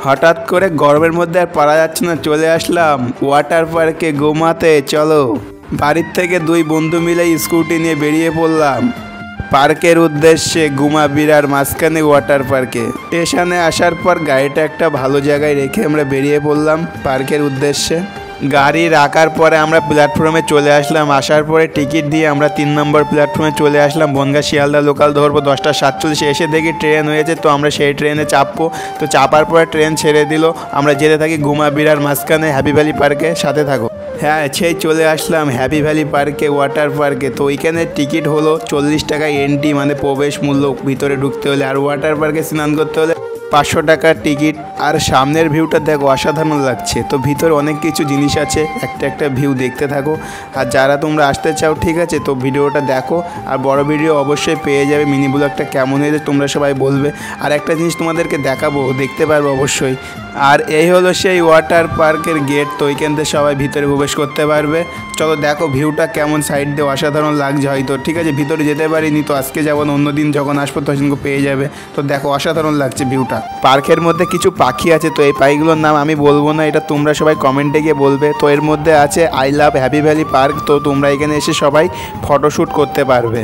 হঠাৎ করে গরমের মধ্যে আর পারা যাচ্ছে না, চলে আসলাম ওয়াটার পার্কে ঘুমাতে। চলো, বাড়ির থেকে দুই বন্ধু মিলে স্কুটি নিয়ে বেরিয়ে পড়লাম পার্কের উদ্দেশ্যে। ঘুমাবিড়ার মাঝখানে ওয়াটার পার্কে স্টেশনে আসার পর গাড়িটা একটা ভালো জায়গায় রেখে আমরা বেরিয়ে পড়লাম পার্কের উদ্দেশ্যে। গাড়ি রাখার পরে আমরা প্ল্যাটফর্মে চলে আসলাম। আসার পরে টিকিট দিয়ে আমরা 3 নম্বর প্ল্যাটফর্মে চলে আসলাম। বনগাঁ শিয়ালদা লোকাল ধরবো 10:47। এসে দেখি ট্রেন হয়েছে, তো আমরা সেই ট্রেনে চাপবো। তো চাপার পরে ট্রেন ছেড়ে দিল। আমরা যেতে থাকি ঘুমাবিড়ার মাঝখানে হ্যাপি ভ্যালি পার্কে। সাথে থাকো। হ্যাঁ, সেই চলে আসলাম হ্যাপি ভ্যালি পার্কে, ওয়াটার পার্কে। তো ওইখানে টিকিট হলো 40 টাকা এন্ট্রি, মানে প্রবেশ মূল্য ভিতরে ঢুকতে হলে। আর ওয়াটার পার্কে স্নান করতে হলে 500 টাকার টিকিট। আর সামনের ভিউটা দেখো, অসাধারণ লাগছে। তো ভিতরে অনেক কিছু জিনিস আছে, একটা ভিউ দেখতে থাকো। আর যারা তোমরা আসতে চাও, ঠিক আছে, তো ভিডিওটা দেখো। আর বড় ভিডিও অবশ্যই পেয়ে যাবে। মিনি ব্লগটা কেমন হয়েছে তোমরা সবাই বলবে। আর একটা জিনিস তোমাদেরকে দেখাবো, দেখতে পারবো অবশ্যই। আর এই হলো সেই ওয়াটার পার্কের গেট। তো ওইখান থেকে সবাই ভিতরে প্রবেশ করতে পারবে। চলো দেখো ভিউটা কেমন, সাইড দিয়ে অসাধারণ লাগছে হয়তো। ঠিক আছে, ভিতরে যেতে পারিনি, তো আজকে যাবো না, অন্যদিন যখন আসবো তখন পেয়ে যাবে। তো দেখো অসাধারণ লাগছে ভিউটা। পার্কের মধ্যে কিছু পাখি আছে, তো এই পাখিগুলোর নাম আমি বলবো না, এটা তোমরা সবাই কমেন্টে গিয়ে বলবে। তো এর মধ্যে আছে I love happy valley park. তো তোমরা এখানে এসে সবাই ফটোশ্যুট করতে পারবে।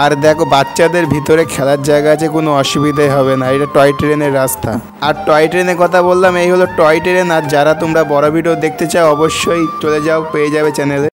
আর দেখো বাচ্চাদের ভিতরে খেলার জায়গা আছে, কোনো অসুবিধাই হবে না। এটা টয় ট্রেনের রাস্তা। আর টয় ট্রেনের কথা বললাম, এই হলো টয় ট্রেন। আর যারা তোমরা বড় ভিডিও দেখতে চাও অবশ্যই চলে যাও, পেয়ে যাবে চ্যানেলে।